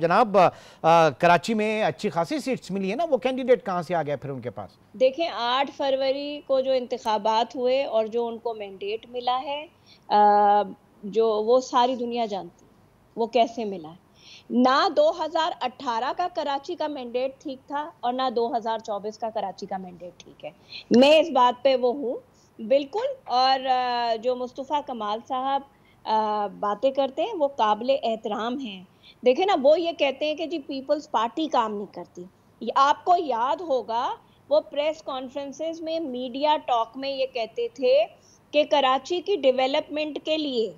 جناب کراچی میں اچھی خاصی سیٹس ملی ہے نا، وہ کینڈیڈیٹ کہاں سے آ گیا پھر ان کے پاس؟ دیکھیں 8 فروری کو جو انتخابات ہوئے اور جو ان کو مینڈیٹ ملا ہے جو وہ ساری دنیا جانتی ہے وہ کیسے ملا ہے۔ نہ 2018 کا کراچی کا مینڈیٹ ٹھیک تھا اور نہ 2024 کا کراچی کا مینڈیٹ ٹھیک ہے، میں اس بات پہ وہ ہوں بالکل۔ اور جو مصطفیٰ کمال صاحب باتیں کرتے ہیں وہ قابل احترام ہیں۔ دیکھیں نا، وہ یہ کہتے ہیں کہ جی پیپلز پارٹی کام نہیں کرتی۔ آپ کو یاد ہوگا وہ پریس کانفرنسز میں میڈیا ٹاک میں یہ کہتے تھے کہ کراچی کی ڈیولپمنٹ کے لیے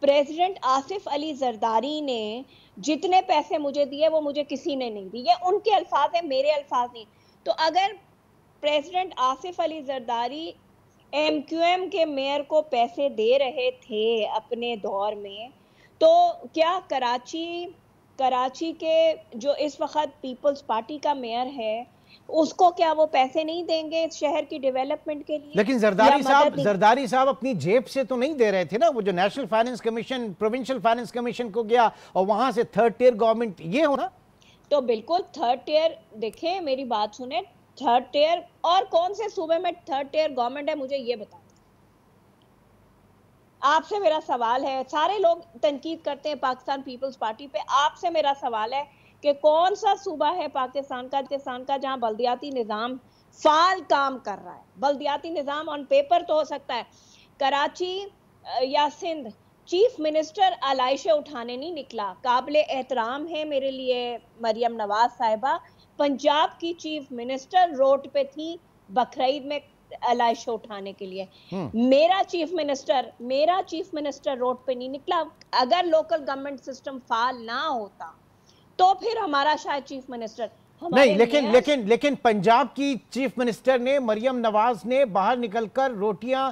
پریزیڈنٹ آصف علی زرداری نے جتنے پیسے مجھے دیے وہ مجھے کسی نے نہیں دیے، ان کے الفاظ ہیں، میرے الفاظ نہیں۔ تو اگر president Asif Ali Zardari M Q M کے میئر کو پیسے دے رہے تھے اپنے دور میں، تو کیا کراچی کے جو اس وقت پیپلز پارٹی کا میئر ہے اس کو کیا وہ پیسے نہیں دیں گے اس شہر کی ڈیولپمنٹ کے لیے؟ لیکن زرداری صاحب اپنی جیب سے تو نہیں دے رہے تھے نا، وہ جو national finance commission provincial finance commission کو گیا اور وہاں سے تھرڈ ٹیئر گورنمنٹ یہ ہونا تو بالکل تھرڈ ٹیئر، دیکھیں میری بات سنیں، تھرڈ ٹیئر اور کون سے صوبے میں تھرڈ ٹیئر گورنمنٹ ہے مجھے یہ بتا دیں۔ آپ سے میرا سوال ہے، سارے لوگ تنقید کرتے ہیں پاکستان پیپلز پارٹی پہ، آپ سے میرا سوال ہے کہ کون سا صوبہ ہے پاکستان کا جہاں بلدیاتی نظام فعال کام کر رہا ہے؟ بلدیاتی نظام آن پیپر تو ہو سکتا ہے، کراچی یا سندھ چیف منسٹر علائشہ اٹھانے نہیں نکلا۔ قابل احترام ہے میرے لیے مریم نواز صاحبہ، پنجاب کی چیف منسٹر روڈ پہ تھی بقرعید میں علائشہ اٹھانے کے لیے۔ میرا چیف منسٹر روڈ پہ نہیں نکلا۔ اگر لوکل گورنمنٹ سسٹم فعال نہ ہوتا تو پھر ہمارا شاید چیف منسٹر نہیں، لیکن پنجاب کی چیف منسٹر نے مریم نواز نے باہر نکل کر روٹیاں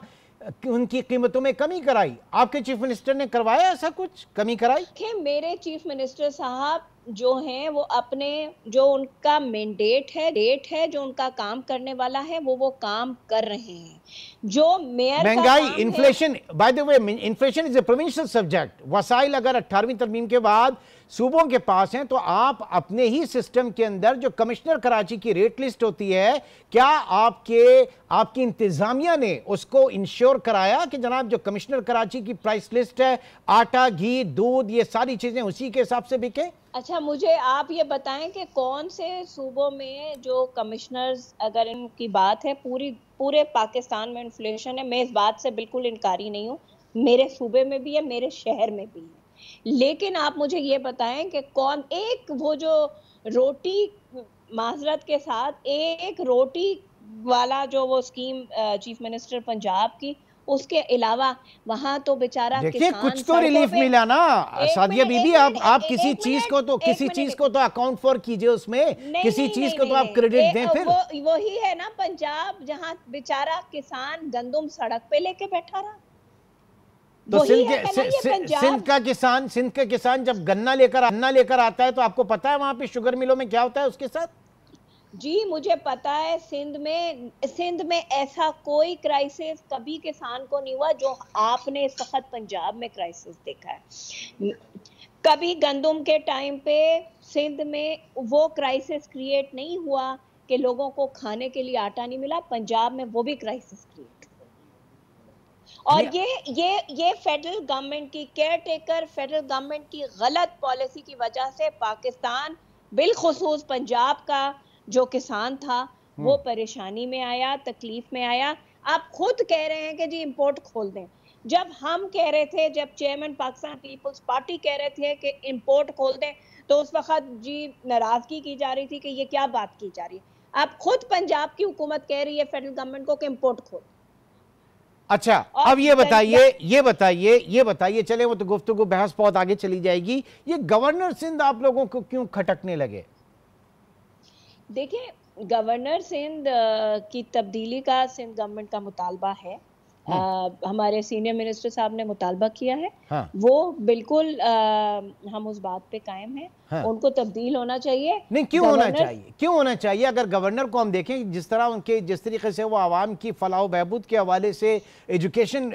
ان کی قیمتوں میں کمی کرائی، آپ کے چیف منسٹر نے کروایا ایسا کچھ کمی کرائی؟ کہ میرے چیف منسٹر صاحب جو ہیں وہ اپنے جو ان کا مینڈیٹ ہے ڈیٹ ہے جو ان کا کام کرنے والا ہے وہ کام کر رہے ہیں۔ جو میئر کا مہنگائی کام ہے، inflation by the way inflation is a provincial subject, وسائل اگر 18ویں ترمیم کے بعد صوبوں کے پاس ہیں تو آپ اپنے ہی سسٹم کے اندر جو کمشنر کراچی کی ریٹ لسٹ ہوتی ہے، کیا آپ کی انتظامیہ نے اس کو انشور کرایا کہ جناب جو کمشنر کراچی کی پرائس لسٹ ہے آٹا گھی دودھ یہ ساری چیزیں اسی کے حساب سے بکیں؟ اچھا مجھے آپ یہ بتائیں کہ کون سے صوبوں میں جو کمشنرز، اگر ان کی بات ہے پورے پاکستان میں انفلیشن ہے، میں اس بات سے بالکل انکاری نہیں ہوں، میرے صوبے میں بھی ہے، میرے شہر میں بھی ہے، لیکن آپ مجھے یہ بتائیں کہ کون ایک وہ جو روٹی، معذرت کے ساتھ ایک روٹی والا جو وہ اسکیم چیف منسٹر پنجاب کی، اس کے علاوہ وہاں تو بیچارہ دیکھیے کسان کچھ تو ریلیف ملا نا سعدیہ بی بی، آپ کسی چیز کو تو اکاؤنٹ فور کیجئے، اس میں کسی چیز کو تو آپ کریڈٹ دیں پھر۔ وہی ہے نا پنجاب جہاں بیچارہ کسان گندم سڑک پہ لے کے بیٹھا رہا، تو سندھ کا کسان جب گنا لے کر آتا ہے تو آپ کو پتا ہے وہاں پہ شوگر ملوں میں کیا ہوتا ہے اس کے ساتھ؟ جی مجھے پتا ہے، سندھ میں ایسا کوئی کرائسس کبھی کسان کو نہیں ہوا جو آپ نے اس وقت پنجاب میں کرائسس دیکھا ہے۔ کبھی گندم کے ٹائم پہ سندھ میں وہ کرائسس کریٹ نہیں ہوا کہ لوگوں کو کھانے کے لیے آٹا نہیں ملا، پنجاب میں وہ بھی کرائسس کریٹ ہوا۔ اور یہ فیڈرل گورنمنٹ کی کیئر ٹیکر فیڈرل گورنمنٹ کی غلط پالیسی کی وجہ سے پاکستان بالخصوص پنجاب کا جو کسان تھا وہ پریشانی میں آیا، تکلیف میں آیا۔ آپ خود کہہ رہے ہیں کہ جی امپورٹ کھول دیں، جب ہم کہہ رہے تھے، جب چیئرمین پاکستان پیپلز پارٹی کہہ رہے تھے کہ امپورٹ کھول دیں تو اس وقت جی ناراضگی کی جا رہی تھی کہ یہ کیا بات کی جا رہی ہے۔ آپ خود پنجاب کی حکومت کہہ رہی ہے فیڈرل گورنمنٹ کو کہ امپورٹ کھول۔ اچھا اب یہ بتائیے چلے وہ تو گفتگو بحث بہت آگے چلی جائے گی، یہ گورنر سندھ آپ لوگوں کو کیوں کھٹکنے لگے؟ دیکھیں گورنر سندھ کی تبدیلی کا سندھ گورنمنٹ کا مطالبہ ہے، ہمارے سینئر منسٹر صاحب نے مطالبہ کیا ہے، ہاں وہ بالکل ہم اس بات پہ قائم ہیں، ہاں ان کو تبدیل ہونا چاہیے. نہیں کیوں ہونا چاہیے؟ کیوں ہونا چاہیے؟ اگر گورنر کو ہم دیکھیں جس طریقے سے وہ عوام کی فلاح و بہبود کے حوالے سے ایجوکیشن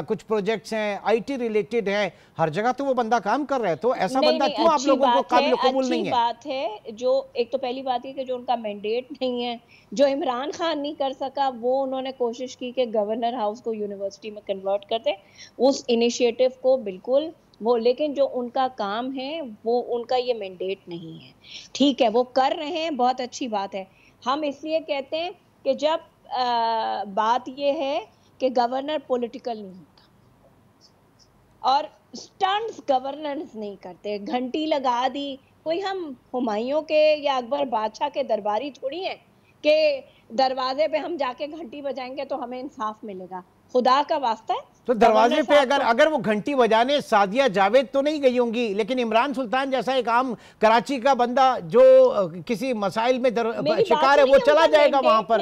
کچھ پروجیکٹس ہیں، آئی ٹی ریلیٹڈ ہیں، ہر جگہ تو وہ بندہ کام کر رہا ہے، تو ایسا بندہ کیوں آپ لوگوں کو قابل قبول نہیں ہے؟ اچھی بات ہے. جو ایک تو پہلی بات یہ کہ جو ان کا مینڈیٹ نہیں ہے، جو عمران خان نہیں کر سکا، وہ انہوں نے کوشش کی کہ گورنر ہاؤس کو یونیورسٹی میں کنورٹ کر دیں. اس انیشیٹو کو بالکل وہ، لیکن جو ان کا کام ہے وہ ان کا یہ مینڈیٹ نہیں ہے. ٹھیک ہے، وہ کر رہے ہیں، بہت اچھی بات ہے. ہم اس لیے کہتے ہیں کہ جب بات یہ ہے کہ گورنر پولیٹیکل نہیں ہوتا اور سٹنٹس گورننس نہیں کرتے، گھنٹی لگا دی. کوئی ہم ہمایوں کے یا اکبر بادشاہ کے درباری تھوڑی ہیں کہ دروازے پہ ہم جا کے گھنٹی بجائیں گے تو ہمیں انصاف ملے گا. خدا کا واسطہ ہے تو دروازے پہ اگر وہ گھنٹی بجانے سعدیہ جاوید تو نہیں گئی ہوں گی، لیکن عمران سلطان جیسا ایک عام کراچی کا بندہ جو کسی مسائل میں شکار ہے وہ چلا جائے گا وہاں پر.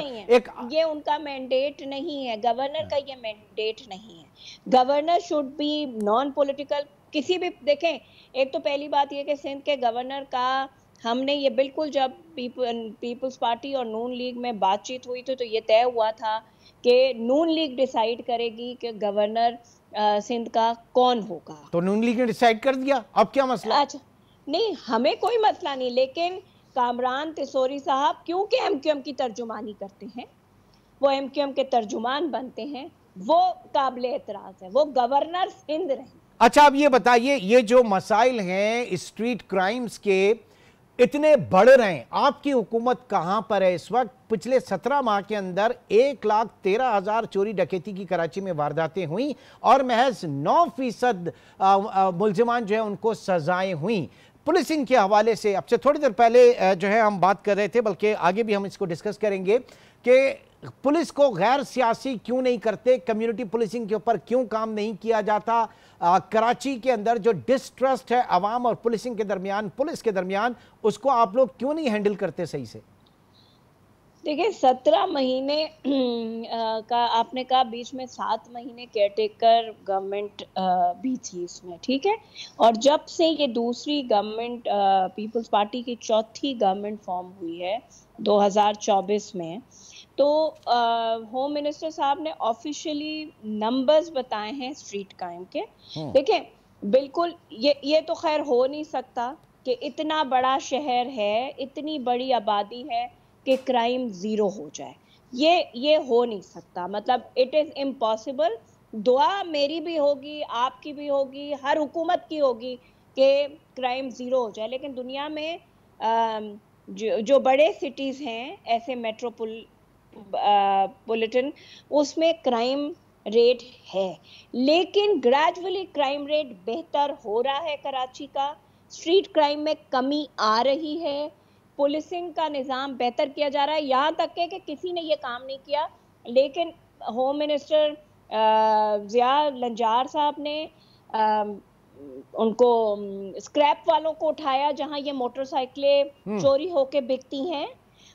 یہ ان کا مینڈیٹ نہیں ہے، گورنر کا یہ مینڈیٹ نہیں ہے. Governor should be non political. کسی بھی دیکھیں، ایک تو پہلی بات یہ کہ سندھ کے گورنر کا ہم نے یہ بالکل جب پیپلز پارٹی اور نون لیگ میں بات چیت ہوئی تھی تو یہ طے ہوا تھا کہ نون لیگ ڈیسائیڈ کرے گی کہ گورنر سندھ کا کون ہوگا. تو نون لیگ نے ڈیسائیڈ کر دیا، اب کیا مسئلہ؟ اچھا نہیں، ہمیں کوئی مسئلہ نہیں، لیکن کامران تیسوری صاحب کیونکہ ایم کیو ایم کی ترجمانی کرتے ہیں، وہ ایم کیو ایم کے ترجمان بنتے ہیں، وہ قابل اعتراض ہے. وہ گورنر سندھ رہیں. اچھا اب یہ بتائیے، یہ جو مسائل ہیں اسٹریٹ کرائمز کے اتنے بڑھ رہے ہیں، آپ کی حکومت کہاں پر ہے اس وقت؟ پچھلے 17 ماہ کے اندر 1,13,000 چوری ڈکیتی کی کراچی میں وارداتیں ہوئیں اور محض 9% ملزمان جو ہیں ان کو سزائیں ہوئیں. پولیسنگ کے حوالے سے اب سے تھوڑی دیر پہلے جو ہے ہم بات کر رہے تھے، بلکہ آگے بھی ہم اس کو ڈسکس کریں گے کہ پولیس کو غیر سیاسی کیوں نہیں کرتے، کمیونٹی پولیسنگ کے اوپر کیوں کام نہیں کیا جاتا. کراچی کے اندر جو ڈسٹرسٹ ہے عوام اور پولیسنگ کے درمیان، پولیس کے درمیان، اس کو آپ لوگ کیوں نہیں ہینڈل کرتے صحیح سے؟ دیکھیں 17 مہینے کا آپ نے کہا، بیچ میں 7 مہینے کیئر ٹیکر گورنمنٹ بھی تھی اس میں، ٹھیک ہے. اور جب سے یہ دوسری گورنمنٹ پیپلز پارٹی کی چوتھی گورنمنٹ فارم ہوئی ہے 2024 میں، تو ہوم منسٹر صاحب نے آفیشیلی نمبرز بتائے ہیں اسٹریٹ کرائم کے. دیکھیں بالکل یہ تو خیر ہو نہیں سکتا کہ اتنا بڑا شہر ہے، اتنی بڑی آبادی ہے کہ کرائم زیرو ہو جائے. یہ ہو نہیں سکتا، مطلب اٹ از امپاسبل. دعا میری بھی ہوگی، آپ کی بھی ہوگی، ہر حکومت کی ہوگی کہ کرائم زیرو ہو جائے. لیکن دنیا میں جو بڑے سٹیز ہیں ایسے میٹروپولیٹن، اس میں کرائم ریٹ ہے، لیکن گریجولی کرائم ریٹ بہتر ہو رہا ہے. کراچی کا اسٹریٹ کرائم میں کمی آ رہی ہے، پولیسنگ کا نظام بہتر کیا جا رہا ہے. یہاں تک کہ کسی نے یہ کام نہیں کیا، لیکن ہوم منسٹر ضیاء لنجار صاحب نے ان کو اسکریپ والوں کو اٹھایا جہاں یہ موٹر سائیکلیں چوری ہو کے بکتی ہیں.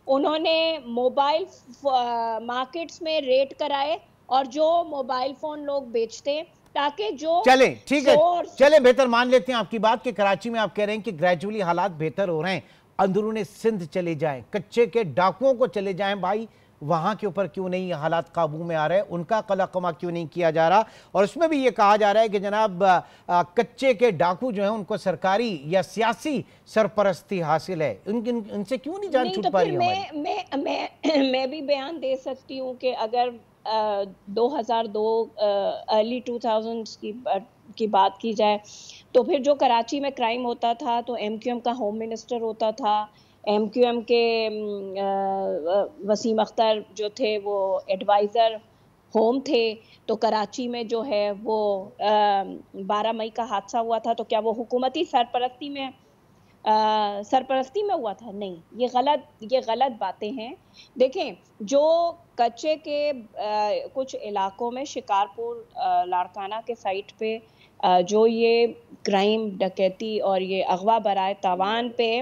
انہوں نے موبائل مارکیٹس میں ریٹ کرائے اور جو موبائل فون لوگ بیچتے، تاکہ جو چلیں ٹھیک ہے، چلیں بہتر مان لیتے ہیں آپ کی بات کہ کراچی میں آپ کہہ رہے ہیں کہ گریجولی حالات بہتر ہو رہے ہیں. اندرون سندھ چلے جائیں، کچے کے ڈاکوؤں کو چلے جائیں بھائی، وہاں کے اوپر کیوں نہیں حالات قابو میں آ رہے، ان کا قلع قمع کیوں نہیں کیا جا رہا؟ اور اس میں بھی یہ کہا جا رہا ہے کہ جناب کچے کے ڈاکو جو ہیں ان کو سرکاری یا سیاسی سرپرستی حاصل ہے، ان سے کیوں نہیں جان چھوٹ پا رہی ہماری؟ میں بھی بیان دے سکتی ہوں کہ اگر 2002 ارلی 2000s کی بات کی جائے تو پھر جو کراچی میں کرائم ہوتا تھا تو ایم کیو ایم کا ہوم منسٹر ہوتا تھا. ایم کیو ایم کے وسیم اختر جو تھے وہ ایڈوائزر ہوم تھے. تو کراچی میں جو ہے وہ 12 مئی کا حادثہ ہوا تھا تو کیا وہ حکومتی سرپرستی میں ہوا تھا؟ نہیں، یہ غلط باتیں ہیں. دیکھیں جو کچے کے کچھ علاقوں میں شکارپور لاڑکانہ کے سائٹ پہ جو یہ کرائم ڈکیتی اور یہ اغوا برائے تاوان پہ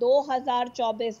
2024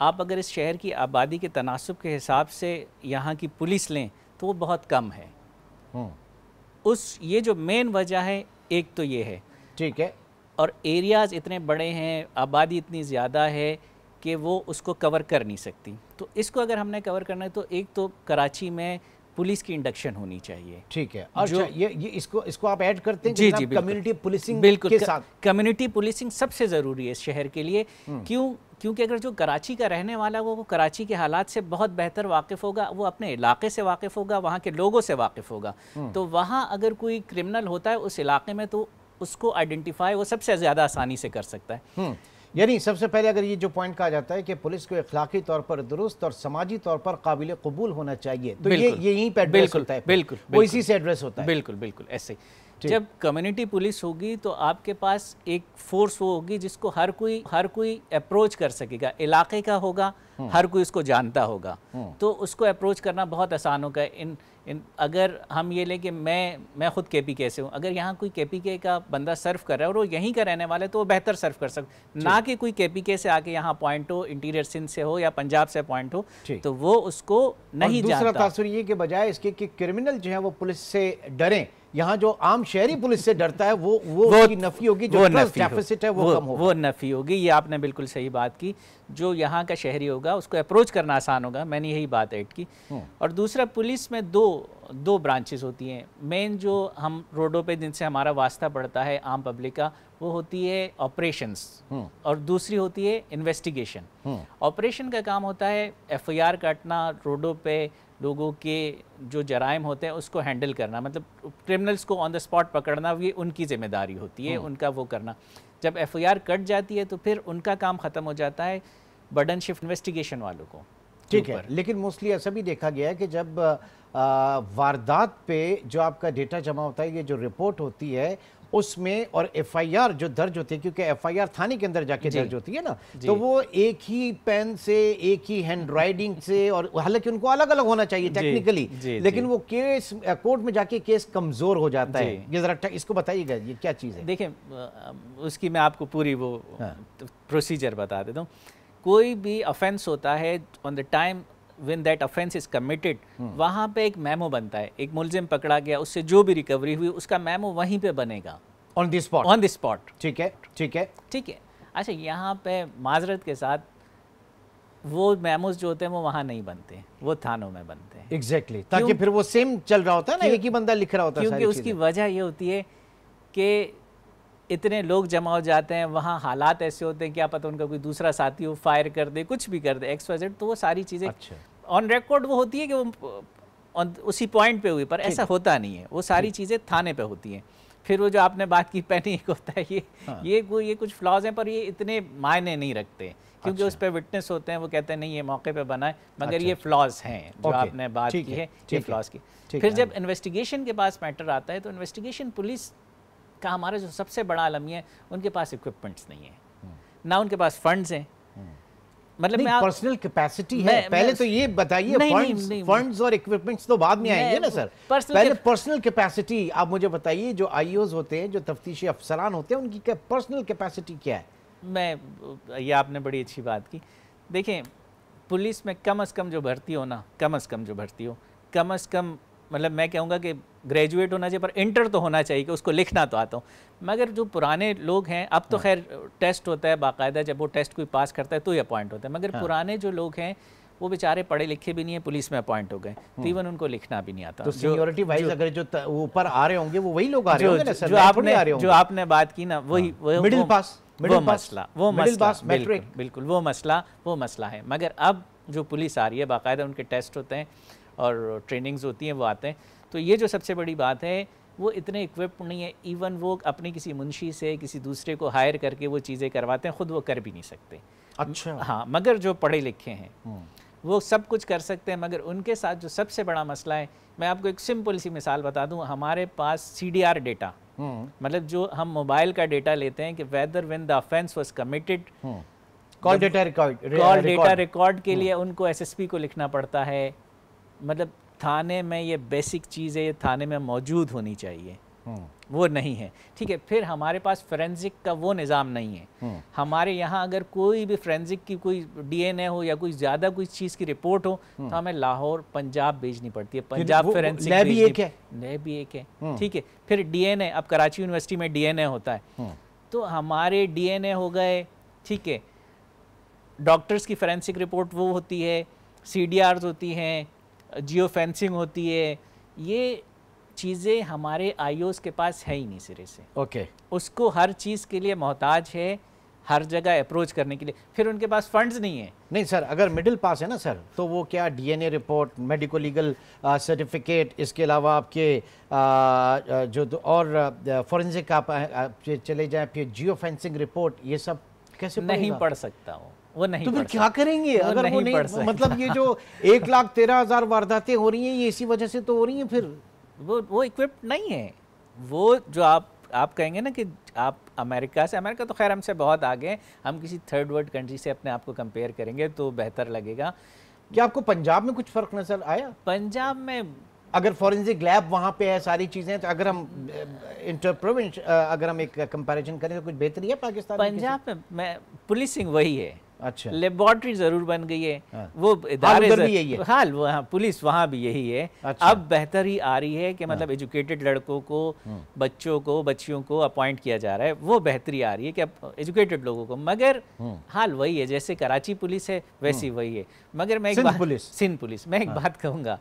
آپ اگر اس شہر کی آبادی کے تناسب کے حساب سے یہاں کی پولیس لیں تو وہ بہت کم ہے. یہ جو مین وجہ ہے ایک تو یہ ہے. ٹھیک ہے. اور ایریاز اتنے بڑے ہیں, آبادی اتنی زیادہ ہے کہ وہ اس کو کور کر نہیں سکتی. تو اس کو اگر ہم نے کور کرنا ہے تو ایک تو کراچی میں پولیس کی انڈکشن ہونی چاہیے. ٹھیک ہے. اور یہ اس کو آپ ایڈ کرتے ہیں جی کہ کمیونٹی پولیسنگ کے ساتھ. کمیونٹی پولیسنگ سب سے ضروری ہے اس شہر کے لیے. کیونکہ اگر جو کراچی کا رہنے والا وہ کراچی کے حالات سے بہت بہتر واقف ہوگا, وہ اپنے علاقے سے واقف ہوگا, وہاں کے لوگوں سے واقف ہوگا. تو وہاں اگر کوئی کرمنل ہوتا ہے اس علاقے میں تو اس کو آئیڈینٹیفائی وہ سب سے زیادہ آسانی سے کر سکتا ہے. یعنی سب سے پہلے اگر یہ جو پوائنٹ کہا جاتا ہے کہ پولیس کو اخلاقی طور پر درست اور سماجی طور پر قابل قبول ہونا چاہیے, تو یہیں پہ ایڈریس ہوتا ہے. بالکل وہ اسی سے ایڈریس ہوتا ہے. بالکل ایسے ہی. جب کمیونٹی پولیس ہوگی تو آپ کے پاس ایک فورس وہ ہوگی جس کو ہر کوئی اپروچ کر سکے گا. علاقے کا ہوگا, ہر کوئی اس کو جانتا ہوگا, تو اس کو اپروچ کرنا بہت آسان ہوگا. اگر ہم یہ لیں کہ میں خود کے پی کے سے ہوں, اگر یہاں کوئی کے پی کے کا بندہ سرو کر رہا ہے اور وہ یہیں کا رہنے والا ہے تو وہ بہتر سرو کر سکتا, نہ کہ کوئی کے پی کے سے آ کے یہاں اپوائنٹ ہو, انٹیریئر سندھ سے ہو یا پنجاب سے اپوائنٹ ہو, تو وہ اس کو نہیں جانتا. دوسرا تاثر یہ کہ بجائے اس کے کہ کرمنل جو ہیں وہ پولیس سے ڈریں, یہاں جو عام شہری پولیس سے ڈرتا ہے وہ کی نفی ہوگی, جو ڈیفیسٹ ہے وہ کم ہوگا. وہ نفی ہوگی. یہ آپ نے بالکل صحیح بات کی. جو یہاں کا شہری ہوگا اس کو اپروچ کرنا آسان ہوگا. میں نے یہی بات ایڈ کی. اور دوسرا, پولیس میں دو برانچز ہوتی ہیں مین, جو ہم روڈوں پہ جن سے ہمارا واسطہ پڑتا ہے عام پبلک کا, وہ ہوتی ہے آپریشنز, اور دوسری ہوتی ہے انویسٹیگیشن. آپریشن کا کام ہوتا ہے ایف آئی آر کاٹنا, روڈوں پہ لوگوں کے جو جرائم ہوتے ہیں اس کو ہینڈل کرنا, مطلب کرمنلز کو آن دا اسپاٹ پکڑنا, یہ ان کی ذمہ داری ہوتی ہے, ان کا وہ کرنا. جب ایف آئی آر کٹ جاتی ہے تو پھر ان کا کام ختم ہو جاتا ہے برڈن شفٹ انویسٹیگیشن والوں کو. ٹھیک ہے. لیکن موسٹلی ایسا بھی دیکھا گیا ہے کہ جب واردات پہ جو آپ کا ڈیٹا جمع ہوتا ہے, یہ جو رپورٹ ہوتی ہے اس میں, اور ایف آئی آر جو درج ہوتی ہے, کیونکہ ایف آئی آر تھانے کے اندر جا کے درج ہوتی ہے نا, تو وہ ایک ہی پین سے, ایک ہی ہینڈ رائٹنگ سے, اور حالانکہ ان کو الگ الگ ہونا چاہیے ٹیکنیکلی, لیکن وہ کیس کورٹ میں جا کے کیس کمزور ہو جاتا ہے. یہ ذرا اس کو بتائیے گا یہ کیا چیز ہے. دیکھیں, اس کی میں آپ کو پوری وہ پروسیجر بتا دیتا ہوں. کوئی بھی افینس ہوتا ہے, on the time when that offense is committed, وہاں پہ ایک میمو بنتا ہے. ایک ملزم پکڑا گیا, اس سے جو بھی ریکوری ہوئی اس کا میمو وہیں پہ بنے گا, آن دی اسپاٹ. ٹھیک ہے. اچھا, یہاں پہ معذرت کے ساتھ وہ میموز جو ہوتے ہیں وہ وہاں نہیں بنتے, وہ تھانوں میں بنتے ہیں. ایگزیکٹلی, تاکہ پھر وہ سیم چل رہا ہوتا ہے نا, ایک ہی بندہ لکھ رہا ہوتا ہے. کیونکہ اس کی وجہ یہ ہوتی ہے کہ اتنے لوگ جمع ہو جاتے ہیں, وہاں حالات ایسے ہوتے ہیں, کیا پتہ ان کا کوئی دوسرا ساتھی ہو, فائر کر دے, کچھ بھی کر دے, ایکس وائی زیڈ, تو وہ ساری چیزیں آن ریکارڈ وہ ہوتی ہے کہ وہ اسی پوائنٹ پہ ہوئی, پر ایسا ہوتا نہیں ہے. وہ ساری چیزیں تھانے پہ ہوتی ہیں. پھر وہ جو آپ نے بات کی پینک ہوتا ہے, یہ کچھ فلاز ہیں, پر یہ اتنے معنی نہیں رکھتے, کیونکہ اس پہ وٹنس ہوتے ہیں, وہ کہتے ہیں نہیں یہ موقع پہ بنا ہے, مگر یہ فلاز ہیں جو آپ نے بات کی ہے, یہ فلاز کی. پھر جب انویسٹیگیشن کے پاس میٹر آتا ہے تو انویسٹیگیشن پولیس کا ہمارا جو سب سے بڑا المیہ ہے, ان کے پاس اکوپمنٹس نہیں ہیں, نہ ان کے پاس فنڈز ہیں. مطلب پرسنل کیپیسٹی ہے. پہلے تو یہ بتائیے, فنڈز اور اکوپمنٹس تو بعد میں آئیں گے نا سر, پہلے پرسنل کیپیسٹی آپ مجھے بتائیے. جو آئی اوز ہوتے ہیں, جو تفتیشی افسران ہوتے ہیں, ان کی پرسنل کیپیسٹی کیا ہے؟ یہ آپ نے بڑی اچھی بات کی. دیکھیں, پولیس میں کم از کم جو بھرتی ہو نا, کم از کم مطلب میں کہوں گا کہ گریجویٹ ہونا چاہیے, پر انٹر تو ہونا چاہیے کہ اس کو لکھنا تو آتا ہوں. مگر جو پرانے لوگ ہیں, اب تو خیر ٹیسٹ ہوتا ہے باقاعدہ, جب وہ ٹیسٹ کوئی پاس کرتا ہے تو ہی اپوائنٹ ہوتا ہے, مگر پرانے جو لوگ ہیں وہ بیچارے پڑھے لکھے بھی نہیں ہیں, پولیس میں اپوائنٹ ہو گئے, تو ایون ان کو لکھنا بھی نہیں آتا. تو سینیورٹی وائز اگر جو اوپر آ رہے ہوں گے وہ وہی لوگ آ رہے ہوں گے نا سر, جو آپ نے بات کی نا, وہی مڈل پاس, بالکل وہ مسئلہ ہے. مگر اب جو پولیس آ رہی ہے, باقاعدہ ان کے ٹیسٹ ہوتے ہیں اور ٹریننگز ہوتی ہیں, وہ آتے ہیں. تو یہ جو سب سے بڑی بات ہے, وہ اتنے اکوپڈ نہیں ہے, ایون وہ اپنی کسی منشی سے کسی دوسرے کو ہائر کر کے وہ چیزیں کرواتے ہیں, خود وہ کر بھی نہیں سکتے. اچھا. ہاں, مگر جو پڑھے لکھے ہیں وہ سب کچھ کر سکتے ہیں. مگر ان کے ساتھ جو سب سے بڑا مسئلہ ہے, میں آپ کو ایک سمپل سی مثال بتا دوں. ہمارے پاس سی ڈی آر ڈیٹا, مطلب جو ہم موبائل کا ڈیٹا لیتے ہیں کہ weather when the offence was committed, call data record کے لیے ان کو ایس ایس پی کو لکھنا پڑتا ہے. مطلب تھانے میں یہ بیسک چیز ہے, یہ تھانے میں موجود ہونی چاہیے. وہ نہیں ہے، ٹھیک ہے. پھر ہمارے پاس فورینزک کا وہ نظام نہیں ہے. ہمارے یہاں اگر کوئی بھی فورینزک کی کوئی ڈی این اے ہو یا کوئی زیادہ کوئی چیز کی رپورٹ ہو تو ہمیں لاہور پنجاب بھیجنی پڑتی ہے. پنجاب فورینزک لیب بھی ایک ہے، لیب بھی ایک ہے، ٹھیک ہے. پھر ڈی این اے، اب کراچی یونیورسٹی میں ڈی این اے ہوتا ہے، تو ہمارے ڈی این اے ہو گئے، ٹھیک ہے. ڈاکٹرز کی فورینسک رپورٹ وہ ہوتی ہے، سی ڈی آرز ہوتی ہیں، جیو فینسنگ ہوتی ہے. یہ چیزیں ہمارے آئی اوز کے پاس ہے ہی نہیں سرے سے. اوکے. اس کو ہر چیز کے لیے محتاج ہے، ہر جگہ اپروچ کرنے کے لیے. پھر ان کے پاس فنڈز نہیں ہیں. نہیں سر، اگر مڈل پاس ہے نا سر، تو وہ کیا ڈی این اے رپورٹ، میڈیکو لیگل سرٹیفکیٹ، اس کے علاوہ آپ کے جو اور فورنزک آپ چلے جائیں، پھر جیو فینسنگ رپورٹ، یہ سب کیسے نہیں پڑھ سکتا وہ نہیں. تو پھر کیا کریں گے اگر وہ نہیں، مطلب یہ جو 1,13,000 وارداتیں ہو رہی ہیں یہ اسی وجہ سے تو ہو رہی ہیں. پھر وہ اکوپڈ نہیں ہے. وہ جو آپ کہیں گے نا کہ آپ امریکہ تو خیر ہم سے بہت آگے ہیں، ہم کسی تھرڈ ورلڈ کنٹری سے اپنے آپ کو کمپیئر کریں گے تو بہتر لگے گا. کیا آپ کو پنجاب میں کچھ فرق نظر آیا؟ پنجاب میں اگر فورنزک لیب وہاں پہ ہے، ساری چیزیں، تو اگر ہم اگر ہم ایک کمپیریزن کریں تو کچھ بہتری ہے پاکستان میں؟ پنجاب میں پولیسنگ وہی ہے. اچھا. لیبارٹری ضرور بن گئی ہے، وہ ادارے حال وہ پولیس وہاں بھی یہی ہے. اب بہتری آ رہی ہے کہ مطلب ایجوکیٹڈ لڑکوں کو، بچوں کو، بچیوں کو اپوائنٹ کیا جا رہا ہے. وہ بہتری آ رہی ہے کہ اب ایجوکیٹڈ لوگوں کو، مگر حال وہی ہے جیسے کراچی پولیس ہے ویسی وہی ہے. مگر میں سندھ پولیس میں ایک بات کہوں گا،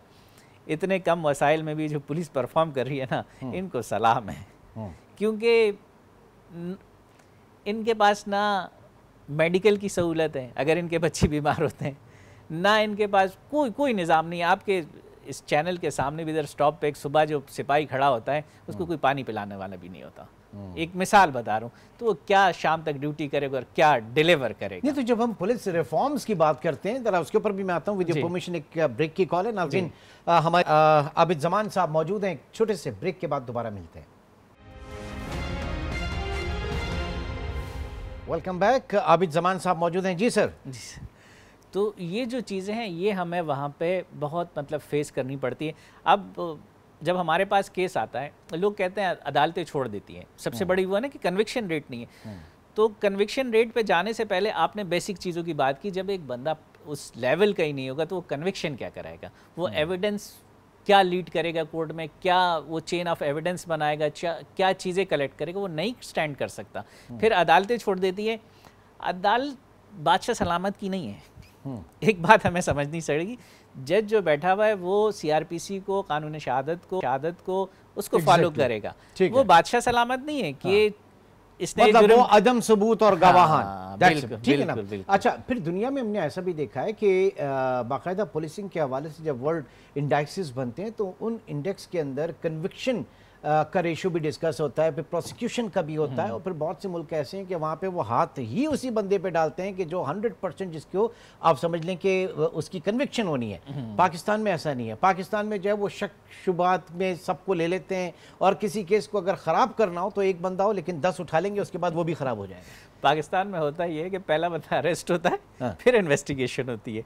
اتنے کم وسائل میں بھی جو پولیس پرفارم کر رہی ہے نا، ان کو سلام ہے. کیونکہ ان کے پاس نہ میڈیکل کی سہولت ہے اگر ان کے بچے بیمار ہوتے ہیں، نہ ان کے پاس کوئی نظام نہیں ہے. آپ کے اس چینل کے سامنے بھی ادھر سٹاپ پہ ایک صبح جو سپاہی کھڑا ہوتا ہے اس کو کوئی پانی پلانے والا بھی نہیں ہوتا. ایک مثال بتا رہا ہوں، تو وہ کیا شام تک ڈیوٹی کرے گا اور کیا ڈیلیور کرے گا. نہیں تو جب ہم پولیس ریفارمز کی بات کرتے ہیں ذرا اس کے اوپر بھی میں آتا ہوں. ود یور پرمیشن ایک بریک کی کال ہے. ناظرین ہمارے عابد زمان صاحب موجود ہیں. ایک چھوٹے سے بریک کے بعد دوبارہ ملتے ہیں. Welcome back. عابد زمان صاحب موجود ہیں. جی سر. تو یہ جو چیزیں ہیں یہ ہمیں وہاں پہ بہت مطلب فیس کرنی پڑتی ہے. اب جب ہمارے پاس کیس آتا ہے لوگ کہتے ہیں عدالتیں چھوڑ دیتی ہیں. سب سے بڑی وہ ہے نا کہ کنوکشن ریٹ نہیں ہے. تو کنوکشن ریٹ پہ جانے سے پہلے آپ نے بیسک چیزوں کی بات کی. جب ایک بندہ اس لیول کا ہی نہیں ہوگا تو وہ کنوکشن کیا کرائے گا؟ وہ ایویڈنس کیا لیڈ کرے گا کورٹ میں؟ کیا وہ چین آف ایویڈنس بنائے گا؟ کیا چیزیں کلیکٹ کرے گا؟ وہ نہیں سٹینڈ کر سکتا. پھر عدالتیں چھوڑ دیتی ہے. عدالت بادشاہ سلامت کی نہیں ہے. ایک بات ہمیں سمجھنی پڑے گی، جج جو بیٹھا ہوا ہے وہ سی آر پی سی کو، قانون شہادت کو اس کو فالو کرے گا. وہ بادشاہ سلامت نہیں ہے کہ اس نے مطلب وہ عدم ثبوت اور گواہان. ٹھیک ہے نا. اچھا پھر دنیا میں ہم نے ایسا بھی دیکھا ہے کہ باقاعدہ پولیسنگ کے حوالے سے جب ورلڈ انڈیکسز بنتے ہیں تو ان انڈیکس کے اندر کنوکشن کا ریشو بھی ڈسکس ہوتا ہے، پھر پروسیکیوشن کا بھی ہوتا ہے. اور پھر بہت سے ملک ایسے ہیں کہ وہاں پہ وہ ہاتھ ہی اسی بندے پہ ڈالتے ہیں کہ جو 100% جس کو آپ سمجھ لیں کہ اس کی کنوکشن ہونی ہے. پاکستان میں ایسا نہیں ہے. پاکستان میں جو ہے وہ شک شبہات میں سب کو لے لیتے ہیں، اور کسی کیس کو اگر خراب کرنا ہو تو ایک بندہ ہو لیکن 10 اٹھا لیں گے، اس کے بعد وہ بھی خراب ہو جائیں گے. پاکستان میں ہوتا یہ ہے کہ پہلا بندہ اریسٹ ہوتا ہے پھر انویسٹیگیشن ہوتی ہے.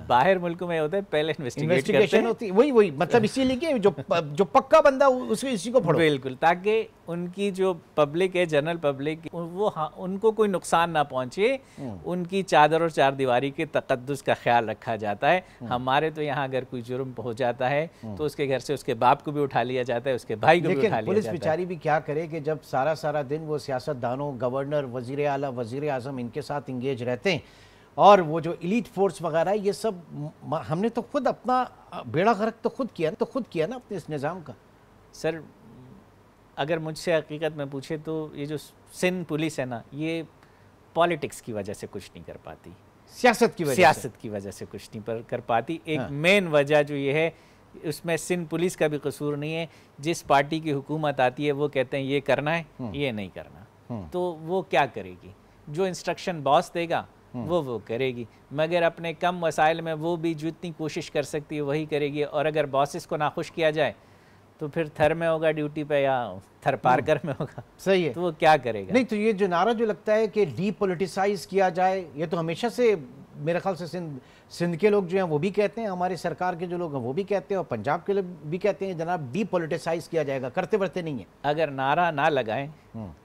باہر ملکوں میں ہوتا ہے پہلے انویسٹیگیشن ہوتی ہے. وہی مطلب اسی لیے کہ جو پکا بندہ اسی کو پڑھو. بالکل، تاکہ ان کی جو پبلک ہے، جنرل پبلک، وہ ان کو کوئی نقصان نہ پہنچے. ان کی چادر اور چار دیواری کے تقدس کا خیال رکھا جاتا ہے. ہمارے تو یہاں اگر کوئی جرم ہو جاتا ہے تو اس کے گھر سے اس کے باپ کو بھی اٹھا لیا جاتا ہے، اس کے بھائی کو بھی اٹھا لیا جاتا ہے. پولیس بیچاری بھی کیا کرے کہ جب سارا دن وہ سیاست دانوں، گورنر، وزیر اعلیٰ، وزیر اعظم ان کے ساتھ انگیج رہتے ہیں، اور وہ جو ایلیٹ فورس وغیرہ ہے، یہ سب ہم نے تو خود اپنا بیڑا غرق تو خود کیا نا اپنے اس نظام کا. سر اگر مجھ سے حقیقت میں پوچھے تو یہ جو سندھ پولیس ہے نا، یہ پالیٹکس کی وجہ سے کچھ نہیں کر پاتی، سیاست کی وجہ سے کچھ نہیں کر پاتی. ایک مین وجہ جو یہ ہے، اس میں سندھ پولیس کا بھی قصور نہیں ہے. جس پارٹی کی حکومت آتی ہے وہ کہتے ہیں یہ کرنا ہے، یہ نہیں کرنا، تو وہ کیا کرے گی؟ جو انسٹرکشن باس دے گا وہ کرے گی. مگر اپنے کم وسائل میں وہ بھی جو اتنی کوشش کر سکتی ہے وہی کرے گی. اور اگر باسز کو ناخوش کیا جائے تو پھر تھر میں ہوگا ڈیوٹی پہ یا تھر پارکر میں ہوگا. صحیح ہے. تو وہ کیا کرے گا؟ نہیں تو یہ جو نعرہ جو لگتا ہے کہ ڈی پولیٹیسائز کیا جائے، یہ تو ہمیشہ سے میرے خیال سے سندھ کے لوگ جو ہیں وہ بھی کہتے ہیں, ہمارے سرکار کے جو لوگ ہیں وہ بھی کہتے ہیں, اور پنجاب کے لوگ بھی کہتے ہیں جناب ڈی پولیٹیسائز کیا جائے گا, کرتے ورتے نہیں ہیں. اگر نعرہ نہ لگائیں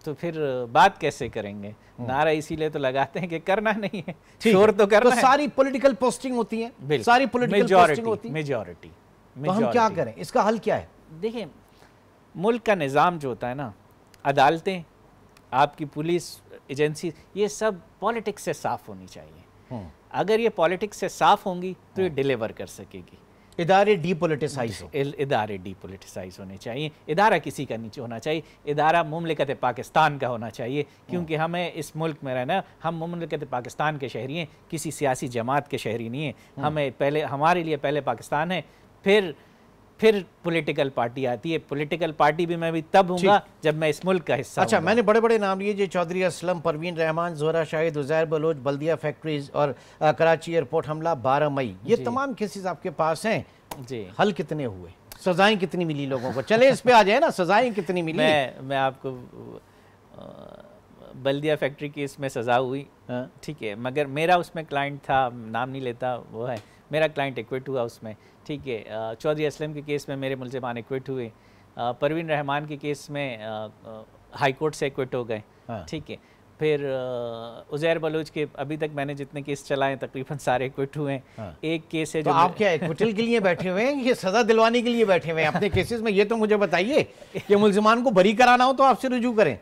تو پھر بات کیسے کریں گے؟ نعرہ اسی لیے تو لگاتے ہیں کہ کرنا نہیں ہے, شور تو کرنا ہے. ساری پولیٹیکل پوسٹنگ ہوتی ہیں, ساری پولیٹیکل پوسٹنگ ہوتی ہیں. میجورٹی. تو ہم کیا کریں, اس کا حل کیا ہے؟ دیکھیں, ملک کا نظام جو ہوتا ہے نا, عدالتیں, آپ کی پولیس ایجنسی, یہ سب پالیٹکس سے صاف ہونی چاہیے. اگر یہ پالیٹکس سے صاف ہوں گی تو یہ ڈیلیور کر سکے گی. ادارے ڈی پولیٹیسائز ہو, ادارے ڈی پولیٹیسائز ہونے چاہیے. ادارہ کسی کا نیچے ہونا چاہیے, ادارہ مملکت پاکستان کا ہونا چاہیے, کیونکہ ہمیں اس ملک میں رہنا, ہم مملکت پاکستان کے شہری ہیں, کسی سیاسی جماعت کے شہری نہیں ہیں. ہمیں پہلے, ہمارے لیے پہلے پاکستان ہے, پھر پولیٹیکل پارٹی آتی ہے. پولیٹیکل پارٹی بھی میں بھی تب ہوں گا جب میں اس ملک کا حصہ ہوں. اچھا, میں نے بڑے بڑے نام لیے, جو چودھری اسلم, پروین رحمان, زہرہ شاہد, عزیر بلوچ, بلدیہ فیکٹریز اور کراچی ایئرپورٹ حملہ 12 مئی, یہ تمام کیسز آپ کے پاس ہیں. جی, حل کتنے ہوئے, سزائیں کتنی ملی لوگوں کو؟ چلے اس پہ آ جائے نا, سزائیں کتنی ملی؟ میں آپ کو, بلدیہ فیکٹری کیس میں سزا ہوئی, ٹھیک ہے, مگر میرا اس میں کلائنٹ تھا, نام نہیں لیتا, وہ ہے میرا کلائنٹ ایکویٹ ہوا اس میں, ٹھیک ہے. چودھری اسلم کے کیس میں میرے ملزمان ایکویٹ ہوئے. پروین رحمان کے کیس میں ہائی کورٹ سے ایکویٹ ہو گئے, ٹھیک ہے. پھر عزیر بلوچ کے ابھی تک میں نے جتنے کیس چلائے ہیں تقریباً سارے ایکویٹ ہوئے ہیں. ایک کیس ہے جو آپ کیا ایکویٹل کے لیے بیٹھے ہوئے ہیں, یہ سزا دلوانے کے لیے بیٹھے ہوئے ہیں اپنے کیسز میں؟ یہ تو مجھے بتائیے کہ ملزمان کو بری کرانا ہو تو آپ سے رجوع کریں.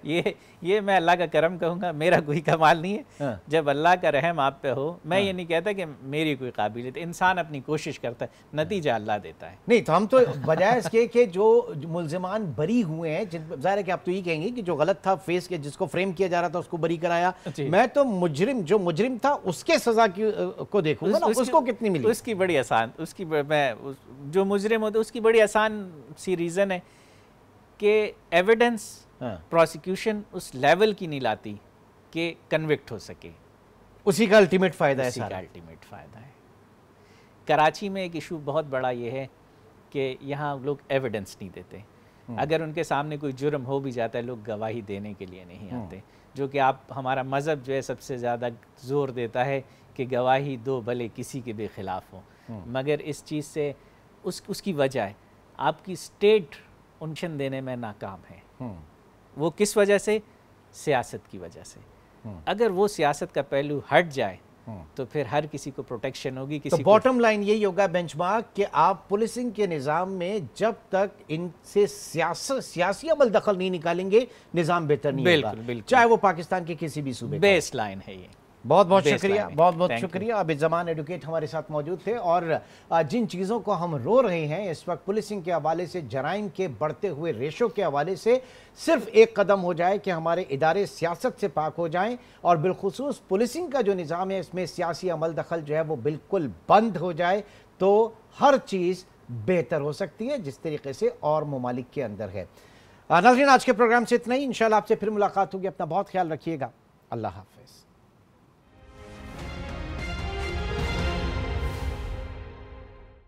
یہ میں اللہ کا کرم کہوں گا, میرا کوئی کمال نہیں ہے. جب اللہ کا رحم آپ پہ ہو, میں یہ نہیں کہتا کہ میری کوئی قابلیت, انسان اپنی کوشش کرتا ہے, نتیجہ اللہ دیتا ہے. نہیں تو ہم تو بجائے اس کے کہ جو ملزمان بری ہوئے ہیں, ظاہر ہے کہ آپ تو یہ کہیں گے کہ جو غلط تھا فیس کے, جس کو فریم کیا جا رہا تھا اس کو بری کرایا, میں تو جو مجرم تھا اس کے سزا کو دیکھوں گا نا, اس کو کتنی ملی. اس کی بڑی آسان, جو مجرم ہوتے اس کی بڑی آسان سی ریزن ہے کہ ایویڈنس پروسیکیوشن اس لیول کی نہیں لاتی کہ کنوکٹ ہو سکے. اسی کا الٹیمیٹ فائدہ ہے, اسی کا الٹیمیٹ فائدہ ہے. کراچی میں ایک ایشو بہت بڑا یہ ہے کہ یہاں لوگ ایویڈنس نہیں دیتے. اگر ان کے سامنے کوئی جرم ہو بھی جاتا ہے, لوگ گواہی دینے کے لیے نہیں آتے, جو کہ ہمارا مذہب جو ہے سب سے زیادہ زور دیتا ہے کہ گواہی دو بھلے کسی کے بھی خلاف ہو. مگر اس چیز سے اس کی وجہ ہے آپ کی اسٹیٹ انشن دینے میں ناکام ہے. وہ کس وجہ سے؟ سیاست کی وجہ سے. اگر وہ سیاست کا پہلو ہٹ جائے تو پھر ہر کسی کو پروٹیکشن ہوگی. تو باٹم لائن یہی ہوگا بینچ مارک کہ آپ پولیسنگ کے نظام میں جب تک ان سے سیاسی عمل دخل نہیں نکالیں گے, نظام بہتر نہیں ہوگا, چاہے وہ پاکستان کے کسی بھی صوبے. بیس لائن ہے یہ. بہت بہت شکریہ, بہت بہت شکریہ. عابد زمان ایڈوکیٹ ہمارے ساتھ موجود تھے, اور جن چیزوں کو ہم رو رہے ہیں اس وقت پولیسنگ کے حوالے سے, جرائم کے بڑھتے ہوئے ریشو کے حوالے سے, صرف ایک قدم ہو جائے کہ ہمارے ادارے سیاست سے پاک ہو جائیں, اور بالخصوص پولیسنگ کا جو نظام ہے اس میں سیاسی عمل دخل جو ہے وہ بالکل بند ہو جائے, تو ہر چیز بہتر ہو سکتی ہے جس طریقے سے اور ممالک کے اندر ہے. ناظرین, آج کے پروگرام سے اتنا ہی. انشاءاللہ آپ سے پھر ملاقات ہوگی. اپنا بہت خیال رکھیے گا. اللہ حافظ.